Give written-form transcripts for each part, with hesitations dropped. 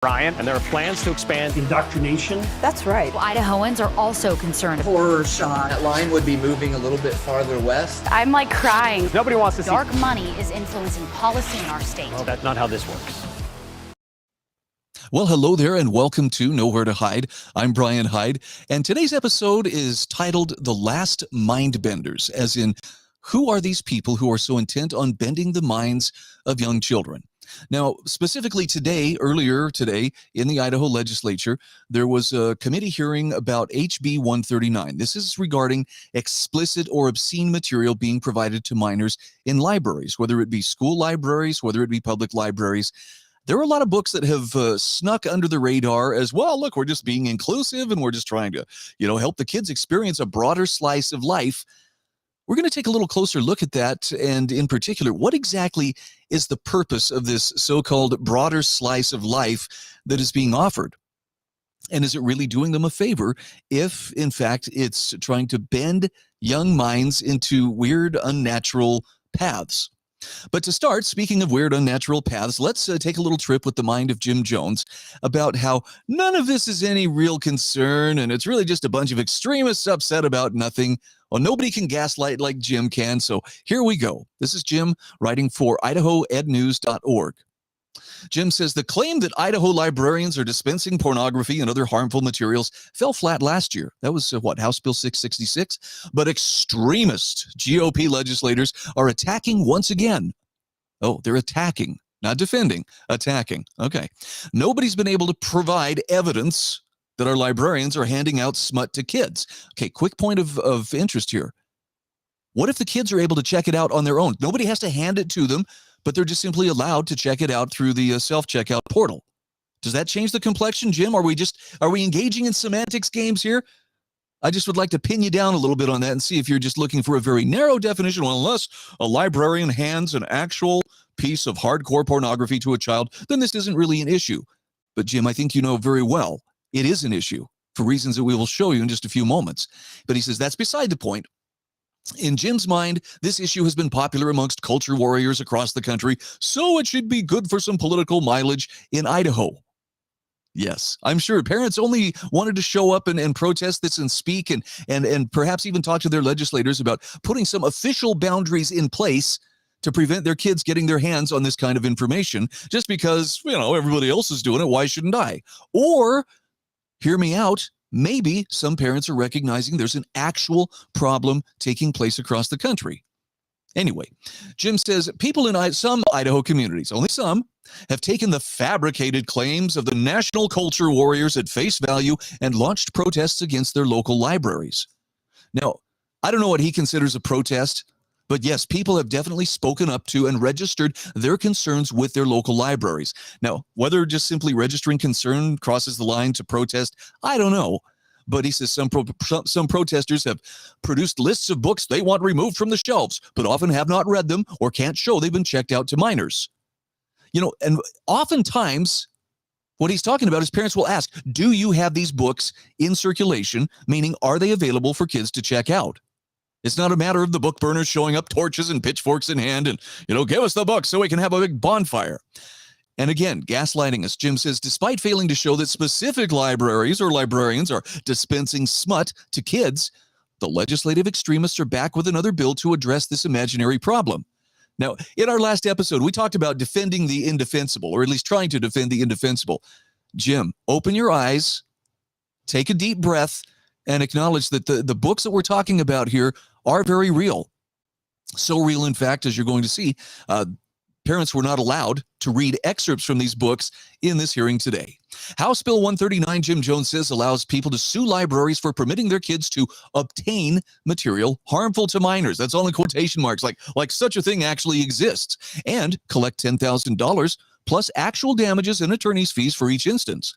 Brian, and there are plans to expand indoctrination. That's right. Well, Idahoans are also concerned. Horror shot. That line would be moving a little bit farther west. I'm like crying. Nobody wants to see dark money is influencing policy in our state. Well, that's not how this works. Well, hello there and welcome to Nowhere to Hide. I'm Brian Hyde, and today's episode is titled The Last Mindbenders, as in, who are these people who are so intent on bending the minds of young children? Now, specifically today, earlier today, in the Idaho legislature, there was a committee hearing about HB 139. This is regarding explicit or obscene material being provided to minors in libraries, whether it be school libraries, whether it be public libraries. There are a lot of books that have snuck under the radar as well. Look, we're just being inclusive and we're just trying to, help the kids experience a broader slice of life. We're going to take a little closer look at that, and in particular, what exactly is the purpose of this so-called broader slice of life that is being offered? And is it really doing them a favor if, in fact, it's trying to bend young minds into weird, unnatural paths? But to start, speaking of weird, unnatural paths, let's take a little trip with the mind of Jim Jones about how none of this is any real concern, and it's really just a bunch of extremists upset about nothing. Well, nobody can gaslight like Jim can, so here we go. This is Jim writing for IdahoEdNews.org. Jim says the claim that Idaho librarians are dispensing pornography and other harmful materials fell flat last year. That was House Bill 666. But extremist GOP legislators are attacking once again. Oh, they're attacking, not defending, attacking. Okay. Nobody's been able to provide evidence that our librarians are handing out smut to kids. Okay, quick point of interest here. What if the kids are able to check it out on their own? Nobody has to hand it to them, but they're just simply allowed to check it out through the self-checkout portal. Does that change the complexion, Jim? Are we engaging in semantics games here? I just would like to pin you down a little bit on that and see if you're just looking for a very narrow definition. Well, unless a librarian hands an actual piece of hardcore pornography to a child, then this isn't really an issue. But Jim, I think you know very well it is an issue for reasons that we will show you in just a few moments. But he says that's beside the point. In Jim's mind, this issue has been popular amongst culture warriors across the country, so it should be good for some political mileage in Idaho. Yes, I'm sure parents only wanted to show up and protest this and speak and perhaps even talk to their legislators about putting some official boundaries in place to prevent their kids getting their hands on this kind of information just because, everybody else is doing it. Why shouldn't I? Or, hear me out, maybe some parents are recognizing there's an actual problem taking place across the country. Anyway, Jim says people in some Idaho communities, only some, have taken the fabricated claims of the national culture warriors at face value and launched protests against their local libraries. Now, I don't know what he considers a protest, but yes, people have definitely spoken up to and registered their concerns with their local libraries. Now, whether just simply registering concern crosses the line to protest, I don't know. But he says some protesters have produced lists of books they want removed from the shelves, but often have not read them or can't show they've been checked out to minors. And oftentimes what he's talking about is parents will ask, do you have these books in circulation? Meaning, are they available for kids to check out? It's not a matter of the book burners showing up torches and pitchforks in hand and, give us the book so we can have a big bonfire. And again, gaslighting us. Jim says, despite failing to show that specific libraries or librarians are dispensing smut to kids, the legislative extremists are back with another bill to address this imaginary problem. Now, in our last episode, we talked about defending the indefensible, or at least trying to defend the indefensible. Jim, open your eyes, take a deep breath, and acknowledge that the books that we're talking about here are very real. So real, in fact, as you're going to see, parents were not allowed to read excerpts from these books in this hearing today. House Bill 139, Jim Jones says, allows people to sue libraries for permitting their kids to obtain material harmful to minors. That's all in quotation marks, like such a thing actually exists, and collect $10,000 plus actual damages and attorney's fees for each instance.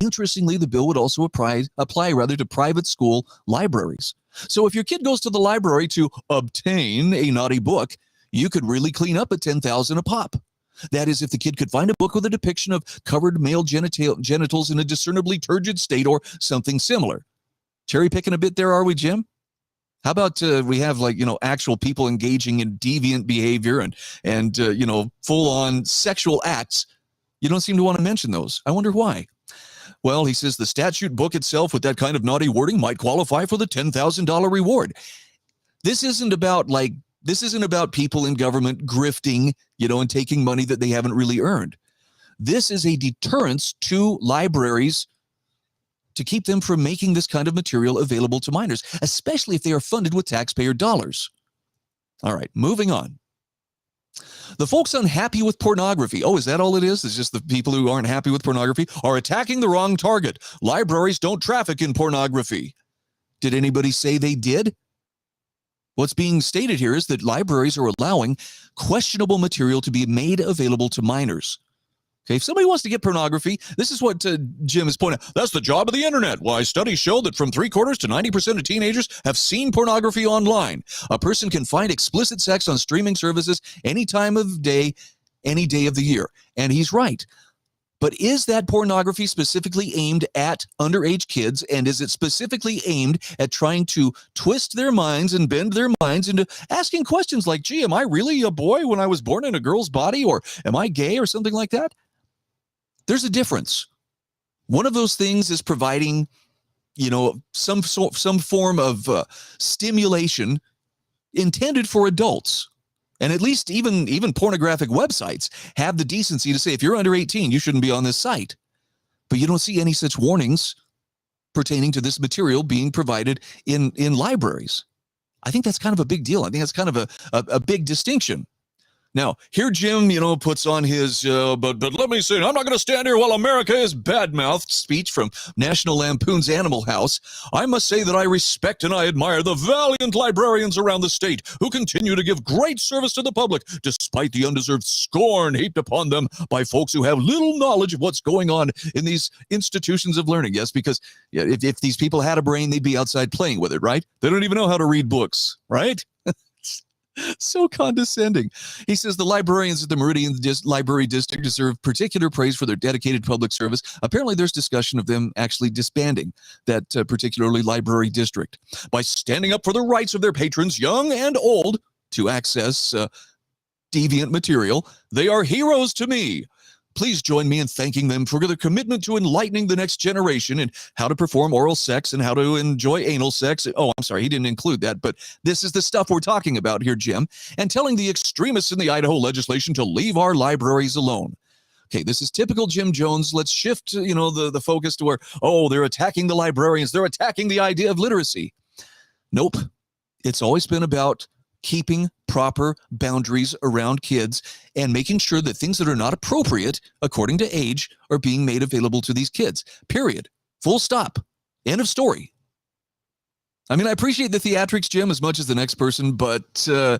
Interestingly, the bill would also apply to private school libraries. So if your kid goes to the library to obtain a naughty book, you could really clean up at $10,000 a pop. That is, if the kid could find a book with a depiction of covered male genitals in a discernibly turgid state or something similar. Cherry picking a bit there, are we, Jim? How about we have actual people engaging in deviant behavior and full on sexual acts, You don't seem to want to mention those. I wonder why. Well, he says the statute book itself with that kind of naughty wording might qualify for the $10,000 reward. This isn't about people in government grifting, and taking money that they haven't really earned. This is a deterrence to libraries to keep them from making this kind of material available to minors, especially if they are funded with taxpayer dollars. All right, moving on. The folks unhappy with pornography. Oh, is that all it is? It's just the people who aren't happy with pornography are attacking the wrong target. Libraries don't traffic in pornography. Did anybody say they did? What's being stated here is that libraries are allowing questionable material to be made available to minors. Okay, if somebody wants to get pornography, this is what Jim is pointing out. That's the job of the internet. Why, studies show that from 3/4 to 90% of teenagers have seen pornography online. A person can find explicit sex on streaming services any time of day, any day of the year. And he's right. But is that pornography specifically aimed at underage kids? And is it specifically aimed at trying to twist their minds and bend their minds into asking questions like, gee, am I really a boy when I was born in a girl's body? Or am I gay or something like that? There's a difference. One of those things is providing, some form of stimulation intended for adults. And at least even pornographic websites have the decency to say, if you're under 18, you shouldn't be on this site. But you don't see any such warnings pertaining to this material being provided in libraries. I think that's kind of a big deal. I think that's kind of a big distinction. Now, here Jim, puts on his, but let me say, I'm not going to stand here while America is bad-mouthed speech from National Lampoon's Animal House. I must say that I respect and I admire the valiant librarians around the state who continue to give great service to the public, despite the undeserved scorn heaped upon them by folks who have little knowledge of what's going on in these institutions of learning. Yes, because if these people had a brain, they'd be outside playing with it, right? They don't even know how to read books, right? So condescending. He says the librarians at the Meridian Library District deserve particular praise for their dedicated public service. Apparently, there's discussion of them actually disbanding that particularly library district by standing up for the rights of their patrons, young and old, to access deviant material. They are heroes to me. Please join me in thanking them for their commitment to enlightening the next generation in how to perform oral sex and how to enjoy anal sex. Oh, I'm sorry, he didn't include that, but this is the stuff we're talking about here, Jim, and telling the extremists in the Idaho legislation to leave our libraries alone. Okay, this is typical Jim Jones. Let's shift, the focus to where, they're attacking the librarians. They're attacking the idea of literacy. Nope. It's always been about keeping proper boundaries around kids and making sure that things that are not appropriate according to age are being made available to these kids. Period. Full stop. End of story. I mean, I appreciate the theatrics, Jim, as much as the next person, but the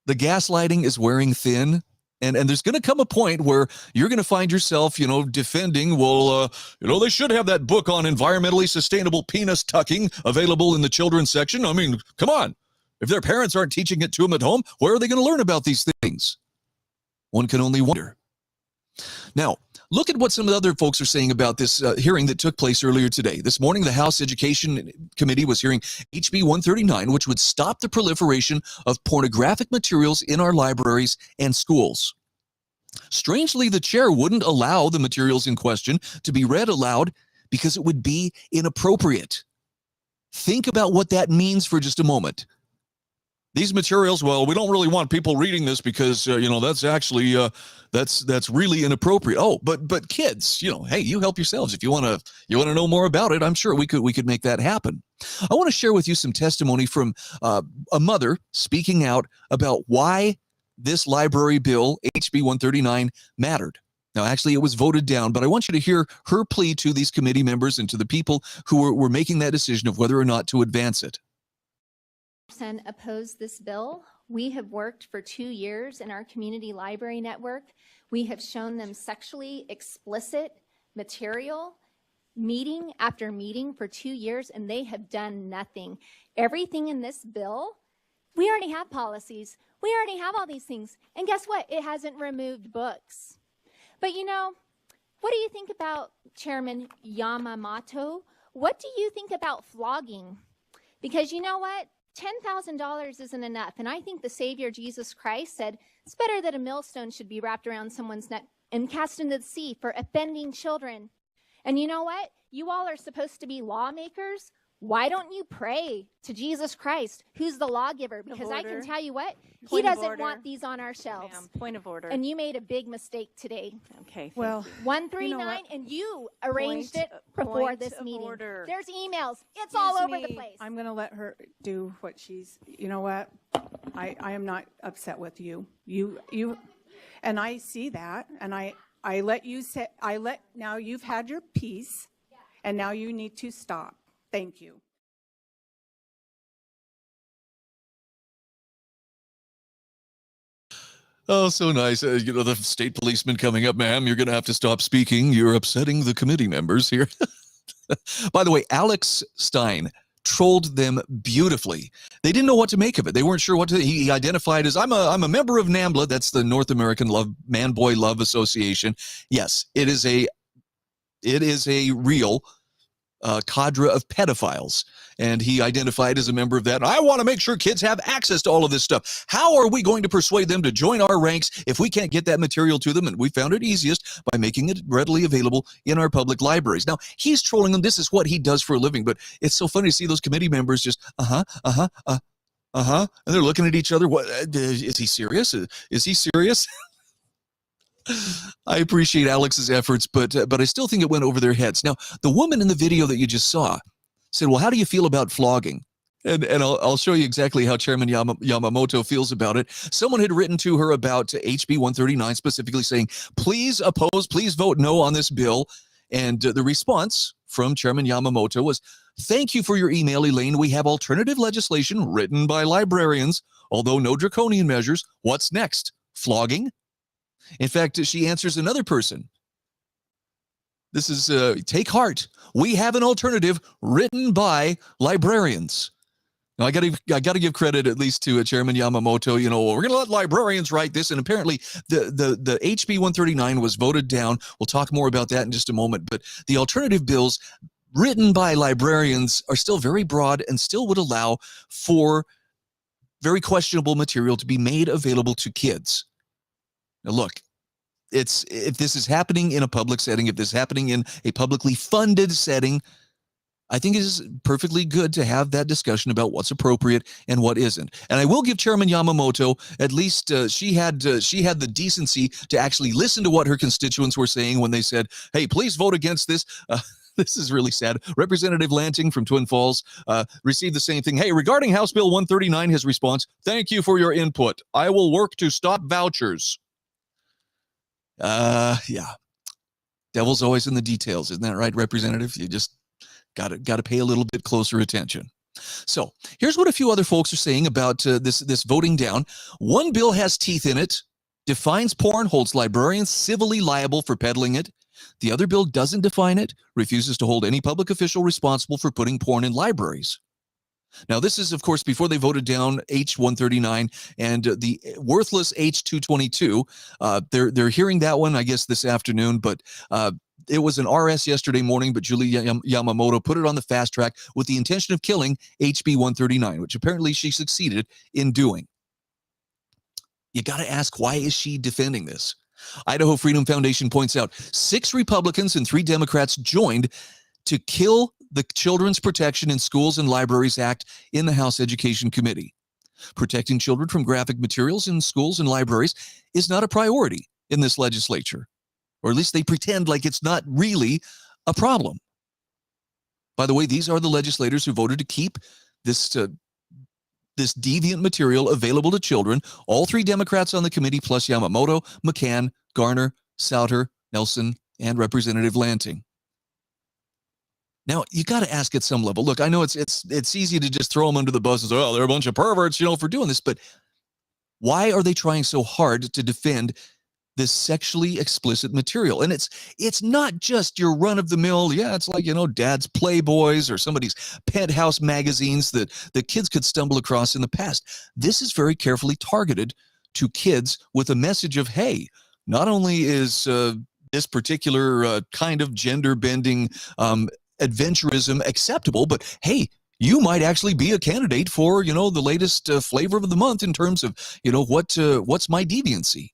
gaslighting is wearing thin. And there's going to come a point where you're going to find yourself, defending, they should have that book on environmentally sustainable penis tucking available in the children's section. I mean, come on. If their parents aren't teaching it to them at home, where are they going to learn about these things? One can only wonder. Now, look at what some of the other folks are saying about this hearing that took place earlier today. This morning, the House Education Committee was hearing HB 139, which would stop the proliferation of pornographic materials in our libraries and schools. Strangely, the chair wouldn't allow the materials in question to be read aloud because it would be inappropriate. Think about what that means for just a moment. These materials, we don't really want people reading this because, that's actually, that's really inappropriate. Oh, but kids, hey, you help yourselves. If you want to know more about it, I'm sure we could make that happen. I want to share with you some testimony from a mother speaking out about why this library bill, HB 139, mattered. Now, actually, it was voted down, but I want you to hear her plea to these committee members and to the people who were making that decision of whether or not to advance it. Oppose this bill. We have worked for 2 years in our community library network. We have shown them sexually explicit material meeting after meeting for 2 years, and they have done nothing. Everything in this bill, we already have policies. We already have all these things. And guess what? It hasn't removed books. But what do you think about Chairman Yamamoto? What do you think about flogging? Because you know what? $10,000 isn't enough. And I think the Savior Jesus Christ said, it's better that a millstone should be wrapped around someone's neck and cast into the sea for offending children. And you know what? You all are supposed to be lawmakers. Why don't you pray to Jesus Christ, who's the lawgiver? Because I can tell you what, he doesn't want these on our shelves. Point of order. And you made a big mistake today. Okay. Well, 139, and you arranged it before this meeting. Order. There's emails. It's all over the place. I'm going to let her do what she's, you know what? I am not upset with you. You, and I see that, and I let you say, now you've had your piece, and now you need to stop. Thank you. Oh, so nice. The state policeman coming up, ma'am, you're going to have to stop speaking. You're upsetting the committee members here. By the way, Alex Stein trolled them beautifully. They didn't know what to make of it. They weren't sure what to. He identified as, I'm a member of NAMBLA. That's the North American Man-Boy Love Association. Yes, it is a real cadre of pedophiles, and he identified as a member of that. I want to make sure kids have access to all of this stuff. How are we going to persuade them to join our ranks if we can't get that material to them? And we found it easiest by making it readily available in our public libraries. Now, he's trolling them. This is what he does for a living, but it's so funny to see those committee members just, and they're looking at each other. What, is he serious? Is he serious? I appreciate Alex's efforts, but I still think it went over their heads. Now, the woman in the video that you just saw said, well, how do you feel about flogging? And I'll show you exactly how Chairman Yamamoto feels about it. Someone had written to her about HB 139, specifically saying, please oppose, please vote no on this bill. And the response from Chairman Yamamoto was, thank you for your email, Elaine. We have alternative legislation written by librarians, although no draconian measures. What's next? Flogging? In fact, she answers another person. This is, take heart. We have an alternative written by librarians. Now, I got to give credit at least to Chairman Yamamoto. You know, we're going to let librarians write this, and apparently the HB 139 was voted down. We'll talk more about that in just a moment. But the alternative bills written by librarians are still very broad and still would allow for very questionable material to be made available to kids. Now, look, if this is happening in a public setting, if this is happening in a publicly funded setting, I think it is perfectly good to have that discussion about what's appropriate and what isn't. And I will give Chairman Yamamoto, at least she had the decency to actually listen to what her constituents were saying when they said, hey, please vote against this. This is really sad. Representative Lanting from Twin Falls received the same thing. Hey, regarding House Bill 139, his response, thank you for your input. I will work to stop vouchers. Yeah. Devil's always in the details, isn't that right, Representative? You just got to pay a little bit closer attention. So here's what a few other folks are saying about this voting down. One bill has teeth in it, defines porn, holds librarians civilly liable for peddling it. The other bill doesn't define it, refuses to hold any public official responsible for putting porn in libraries. Now, this is, of course, before they voted down H139 and the worthless H222. They're hearing that one, I guess, this afternoon, but it was an RS yesterday morning, but Julie Yamamoto put it on the fast track with the intention of killing HB 139, which apparently she succeeded in doing. You got to ask, why is she defending this? Idaho Freedom Foundation points out 6 Republicans and 3 Democrats joined to kill the Children's Protection in Schools and Libraries Act in the House Education Committee. Protecting children from graphic materials in schools and libraries is not a priority in this legislature, or at least they pretend like it's not really a problem. By the way, these are the legislators who voted to keep this deviant material available to children. All 3 Democrats on the committee, plus Yamamoto, McCann, Garner, Souter, Nelson, and Representative Lanting. Now, you got to ask at some level, look, I know it's easy to just throw them under the bus and say, oh, they're a bunch of perverts, for doing this, but why are they trying so hard to defend this sexually explicit material? And it's not just your run-of-the-mill, it's like, Dad's Playboys or somebody's Penthouse magazines that the kids could stumble across in the past. This is very carefully targeted to kids with a message of, hey, not only is this particular kind of gender-bending adventurism acceptable, but hey, you might actually be a candidate for, the latest flavor of the month in terms of, what's my deviancy.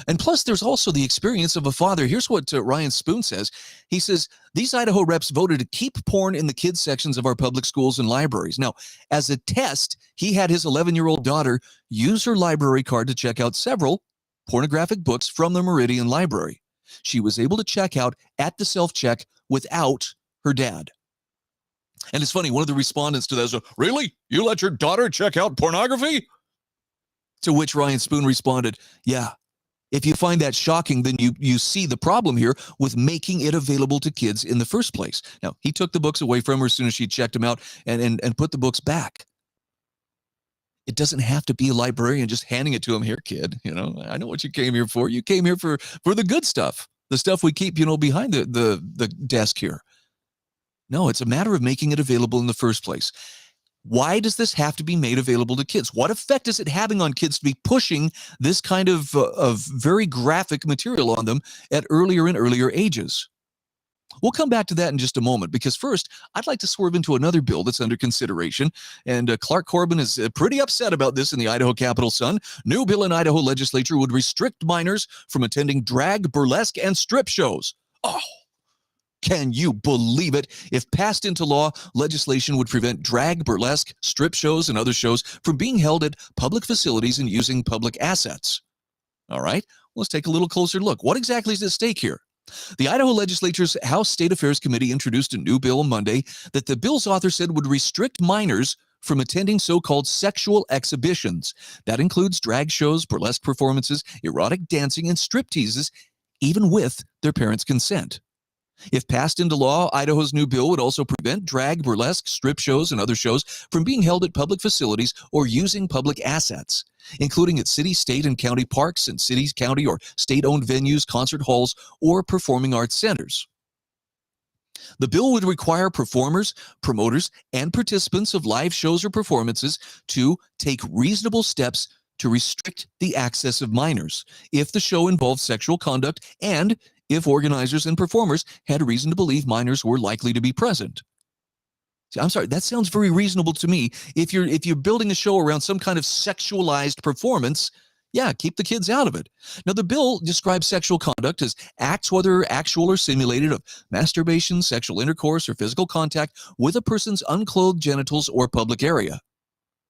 And plus, there's also the experience of a father. Here's what Ryan Spoon says. He says, these Idaho reps voted to keep porn in the kids sections of our public schools and libraries. Now, as a test, he had his 11-year-old daughter use her library card to check out several pornographic books from the Meridian Library. She was able to check out at the self-check without her dad. And it's funny, one of the respondents to that is, really? You let your daughter check out pornography? To which Ryan Spoon responded, yeah. If you find that shocking, then you see the problem here with making it available to kids in the first place. Now, he took the books away from her as soon as she checked them out and put the books back. It doesn't have to be a librarian just handing it to him. Here, kid, I know what you came here for. You came here for the good stuff, the stuff we keep, behind the desk here. No, it's a matter of making it available in the first place. Why does this have to be made available to kids? What effect is it having on kids to be pushing this kind of very graphic material on them at earlier and earlier ages? We'll come back to that in just a moment, because first, I'd like to swerve into another bill that's under consideration, and Clark Corbin is pretty upset about this in the Idaho Capital Sun. New bill in Idaho legislature would restrict minors from attending drag, burlesque, and strip shows. Oh! Can you believe it? If passed into law, legislation would prevent drag, burlesque, strip shows, and other shows from being held at public facilities and using public assets. All right, let's take a little closer look. What exactly is at stake here? The Idaho legislature's House State Affairs Committee introduced a new bill on Monday that the bill's author said would restrict minors from attending so-called sexual exhibitions. That includes drag shows, burlesque performances, erotic dancing, and stripteases, even with their parents' consent. If passed into law, Idaho's new bill would also prevent drag, burlesque, strip shows, and other shows from being held at public facilities or using public assets, including at city, state, and county parks and city, county, or state-owned venues, concert halls, or performing arts centers. The bill would require performers, promoters, and participants of live shows or performances to take reasonable steps to restrict the access of minors if the show involved sexual conduct and if organizers and performers had reason to believe minors were likely to be present. See, I'm sorry, that sounds very reasonable to me. If you're building a show around some kind of sexualized performance, yeah, keep the kids out of it. Now, the bill describes sexual conduct as acts, whether actual or simulated, of masturbation, sexual intercourse, or physical contact with a person's unclothed genitals or public area.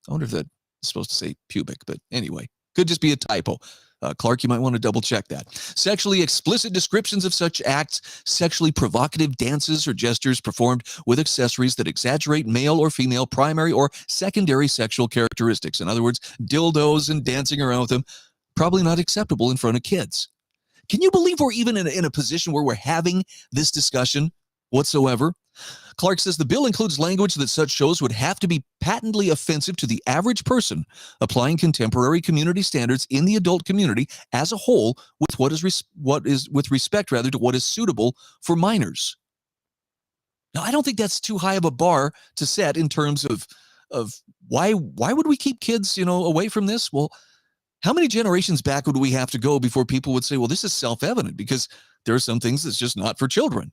I wonder if that's supposed to say pubic, but anyway, could just be a typo. Clark, you might want to double check that. Sexually explicit descriptions of such acts, sexually provocative dances or gestures performed with accessories that exaggerate male or female primary or secondary sexual characteristics. In other words, dildos and dancing around with them, probably not acceptable in front of kids. Can you believe we're even in a position where we're having this discussion whatsoever? Clark says the bill includes language that such shows would have to be patently offensive to the average person, applying contemporary community standards in the adult community as a whole with with respect to what is suitable for minors. Now, I don't think that's too high of a bar to set in terms of why would we keep kids, away from this? Well, how many generations back would we have to go before people would say, well, this is self-evident because there are some things that's just not for children?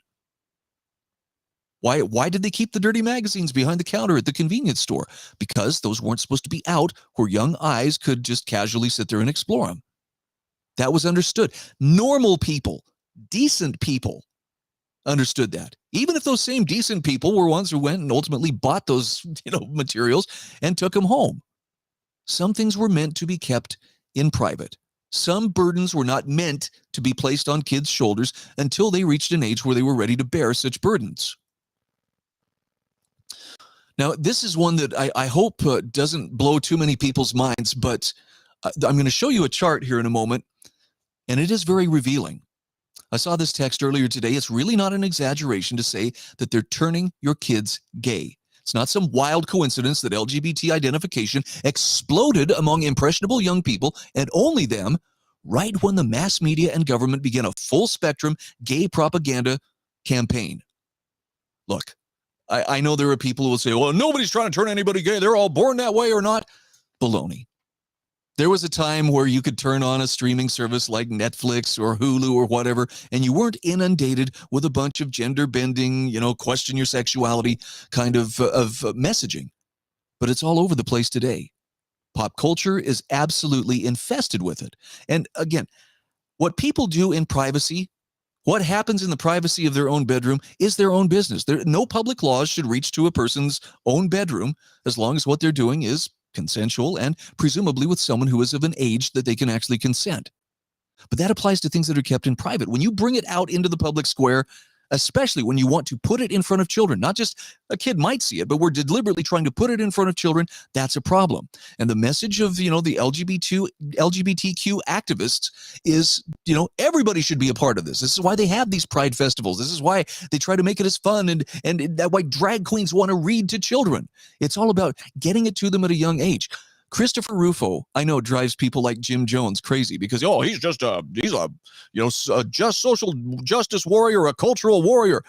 Why did they keep the dirty magazines behind the counter at the convenience store? Because those weren't supposed to be out where young eyes could just casually sit there and explore them. That was understood. Normal people, decent people understood that. Even if those same decent people were ones who went and ultimately bought those, materials and took them home. Some things were meant to be kept in private. Some burdens were not meant to be placed on kids' shoulders until they reached an age where they were ready to bear such burdens. Now, this is one that I hope doesn't blow too many people's minds, but I'm going to show you a chart here in a moment, and it is very revealing. I saw this text earlier today. It's really not an exaggeration to say that they're turning your kids gay. It's not some wild coincidence that LGBT identification exploded among impressionable young people, and only them, right when the mass media and government began a full-spectrum gay propaganda campaign. Look, I know there are people who will say, well, nobody's trying to turn anybody gay. They're all born that way or not. Baloney. There was a time where you could turn on a streaming service like Netflix or Hulu or whatever, and you weren't inundated with a bunch of gender-bending, question your sexuality kind of messaging. But it's all over the place today. Pop culture is absolutely infested with it. And again, What people do in privacy, what happens in the privacy of their own bedroom is their own business. No public laws should reach to a person's own bedroom as long as what they're doing is consensual and presumably with someone who is of an age that they can actually consent. But that applies to things that are kept in private. When you bring it out into the public square, especially when you want to put it in front of children, not just a kid might see it, but we're deliberately trying to put it in front of children, that's a problem. And the message of, the LGBTQ activists is, everybody should be a part of this. This is why they have these pride festivals. This is why they try to make it as fun and that why drag queens want to read to children. It's all about getting it to them at a young age. Christopher Rufo, I know, drives people like Jim Jones crazy because, he's a just social justice warrior, a cultural warrior.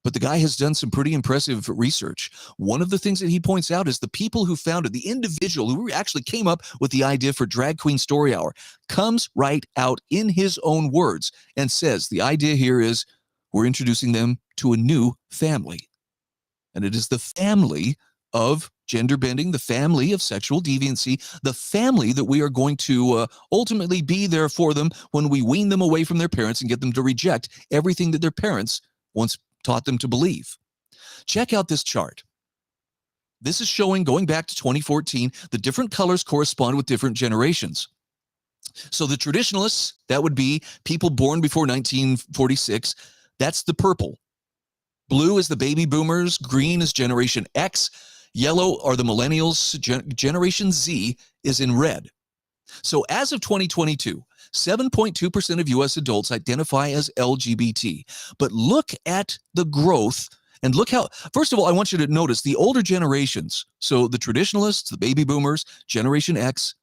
But the guy has done some pretty impressive research. One of the things that he points out is the people who founded, the individual who actually came up with the idea for Drag Queen Story Hour, comes right out in his own words and says the idea here is we're introducing them to a new family. And it is the family of gender bending, the family of sexual deviancy, the family that we are going to ultimately be there for them when we wean them away from their parents and get them to reject everything that their parents once taught them to believe. Check out this chart. This is showing, going back to 2014, the different colors correspond with different generations. So the traditionalists, that would be people born before 1946, that's the purple. Blue is the baby boomers, green is Generation X, yellow are the millennials, Generation Z is in red. So as of 2022, 7.2% of U.S. adults identify as LGBT. But look at the growth and look how, first of all, I want you to notice the older generations. So the traditionalists, the baby boomers, Generation X,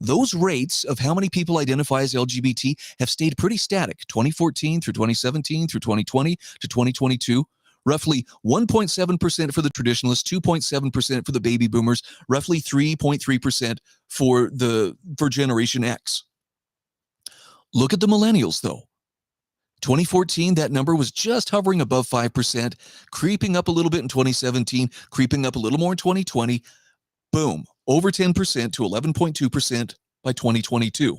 those rates of how many people identify as LGBT have stayed pretty static, 2014 through 2017 through 2020 to 2022. Roughly 1.7% for the traditionalists, 2.7% for the baby boomers, roughly 3.3% for Generation X. Look at the millennials, though. 2014, that number was just hovering above 5%, creeping up a little bit in 2017, creeping up a little more in 2020. Boom, over 10% to 11.2% by 2022.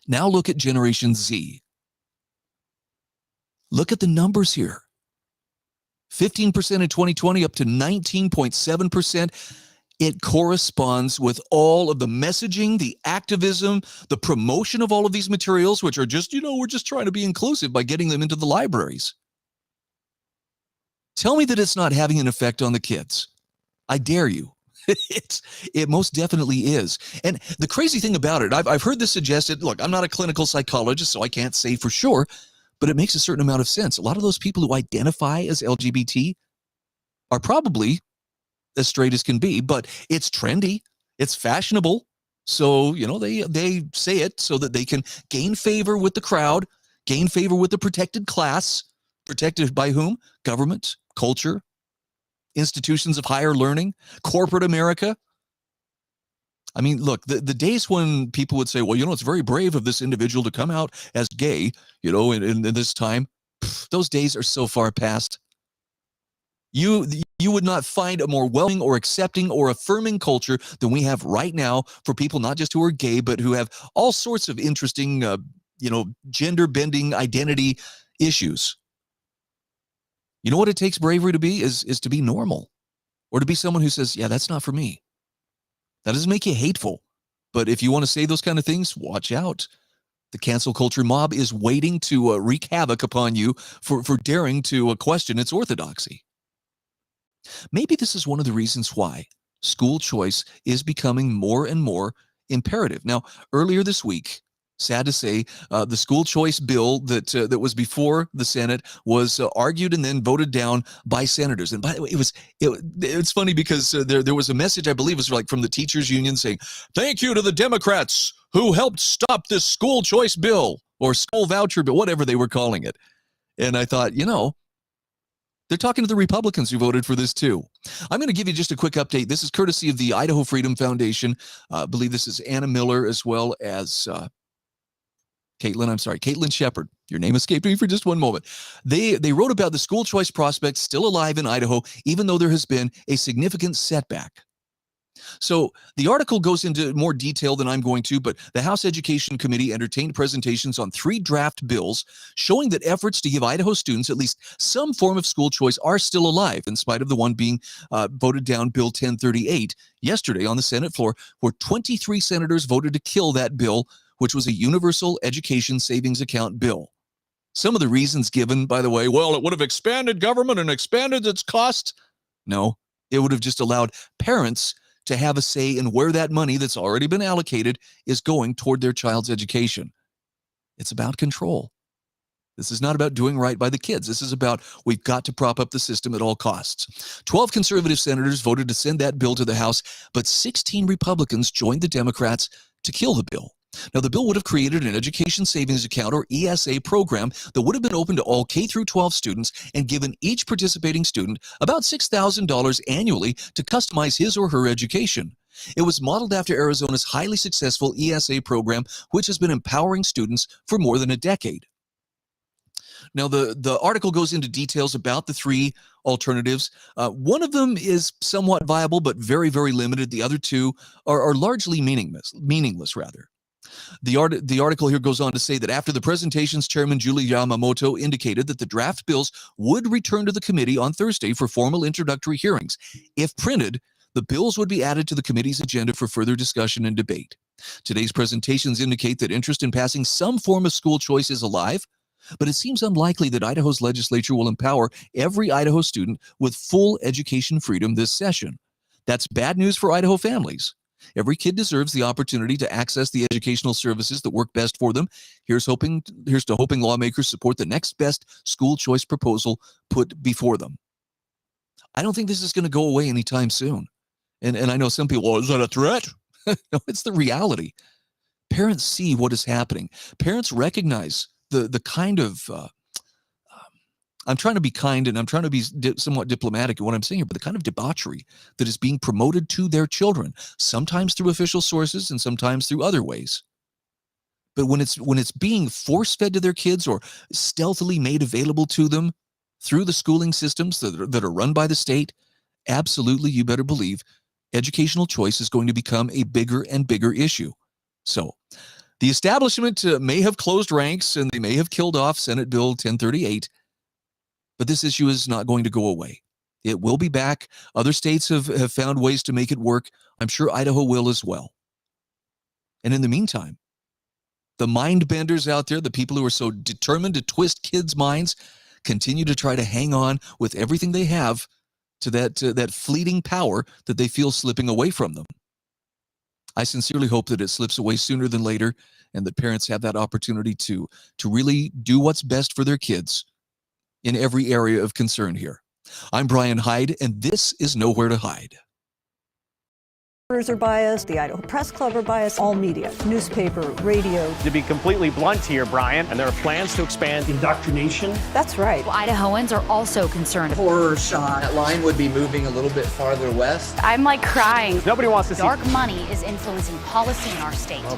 Now look at Generation Z. Look at the numbers here. 15% in 2020 up to 19.7%. It corresponds with all of the messaging, the activism, the promotion of all of these materials, which are just, we're just trying to be inclusive by getting them into the libraries. Tell me that it's not having an effect on the kids. I dare you. It most definitely is. And the crazy thing about it, I've heard this suggested. Look, I'm not a clinical psychologist, so I can't say for sure, but it makes a certain amount of sense. A lot of those people who identify as LGBT are probably as straight as can be, but it's trendy, it's fashionable. So, they say it so that they can gain favor with the crowd, gain favor with the protected class. Protected by whom? Government, culture, institutions of higher learning, corporate America. I mean, look, the days when people would say, well, it's very brave of this individual to come out as gay, in this time, those days are so far past. You would not find a more welcoming or accepting or affirming culture than we have right now for people not just who are gay, but who have all sorts of interesting, gender bending identity issues. You know what it takes bravery to be is to be normal, or to be someone who says, yeah, that's not for me. That doesn't make you hateful. But if you want to say those kind of things, watch out. The cancel culture mob is waiting to wreak havoc upon you for daring to question its orthodoxy. Maybe this is one of the reasons why school choice is becoming more and more imperative. Now, earlier this week, sad to say, the school choice bill that was before the Senate was argued and then voted down by senators. And by the way, it's funny because there was a message, I believe, it was like from the teachers union saying, "Thank you to the Democrats who helped stop this school choice bill," or school voucher bill, whatever they were calling it. And I thought, they're talking to the Republicans who voted for this too. I'm going to give you just a quick update. This is courtesy of the Idaho Freedom Foundation. I believe this is Anna Miller as well as Caitlin Shepard. Your name escaped me for just one moment. They wrote about the school choice prospects still alive in Idaho, even though there has been a significant setback. So the article goes into more detail than I'm going to, but the House Education Committee entertained presentations on 3 draft bills showing that efforts to give Idaho students at least some form of school choice are still alive, in spite of the one being voted down, Bill 1038, yesterday on the Senate floor, where 23 senators voted to kill that bill, which was a universal education savings account bill. Some of the reasons given, by the way, well, it would have expanded government and expanded its costs. No, it would have just allowed parents to have a say in where that money that's already been allocated is going toward their child's education. It's about control. This is not about doing right by the kids. This is about we've got to prop up the system at all costs. 12 conservative senators voted to send that bill to the House, but 16 Republicans joined the Democrats to kill the bill. Now, the bill would have created an education savings account, or ESA, program that would have been open to all K through 12 students and given each participating student about $6,000 annually to customize his or her education. It was modeled after Arizona's highly successful ESA program, which has been empowering students for more than a decade. Now, the article goes into details about the 3 alternatives. One of them is somewhat viable, but very, very limited. The other 2 are largely meaningless rather. The article here goes on to say that after the presentations, Chairman Julie Yamamoto indicated that the draft bills would return to the committee on Thursday for formal introductory hearings. If printed, the bills would be added to the committee's agenda for further discussion and debate. Today's presentations indicate that interest in passing some form of school choice is alive, but it seems unlikely that Idaho's legislature will empower every Idaho student with full education freedom this session. That's bad news for Idaho families. Every kid deserves the opportunity to access the educational services that work best for them. Here's to hoping lawmakers support the next best school choice proposal put before them. I don't think this is going to go away anytime soon. And I know some people, is that a threat? No, it's the reality. Parents see what is happening. Parents recognize the kind of, I'm trying to be kind and I'm trying to be somewhat diplomatic in what I'm saying here, but the kind of debauchery that is being promoted to their children, sometimes through official sources and sometimes through other ways. But when it's being force-fed to their kids or stealthily made available to them through the schooling systems that are run by the state, absolutely, you better believe, educational choice is going to become a bigger and bigger issue. So the establishment may have closed ranks and they may have killed off Senate Bill 1038, but this issue is not going to go away. It will be back. Other states have found ways to make it work. I'm sure Idaho will as well. And in the meantime, the Mindbenders out there, the people who are so determined to twist kids' minds, continue to try to hang on with everything they have to that fleeting power that they feel slipping away from them. I sincerely hope that it slips away sooner than later and that parents have that opportunity to really do what's best for their kids in every area of concern here. I'm Brian Hyde, and this is Nowhere to Hide. Are biased, the Idaho Press Club are biased, all media, newspaper, radio. To be completely blunt here, Brian, and there are plans to expand indoctrination. That's right. Idahoans are also concerned. Horror shot. That line would be moving a little bit farther west. I'm like crying. Nobody wants to see Dark money is influencing policy in our state. Well,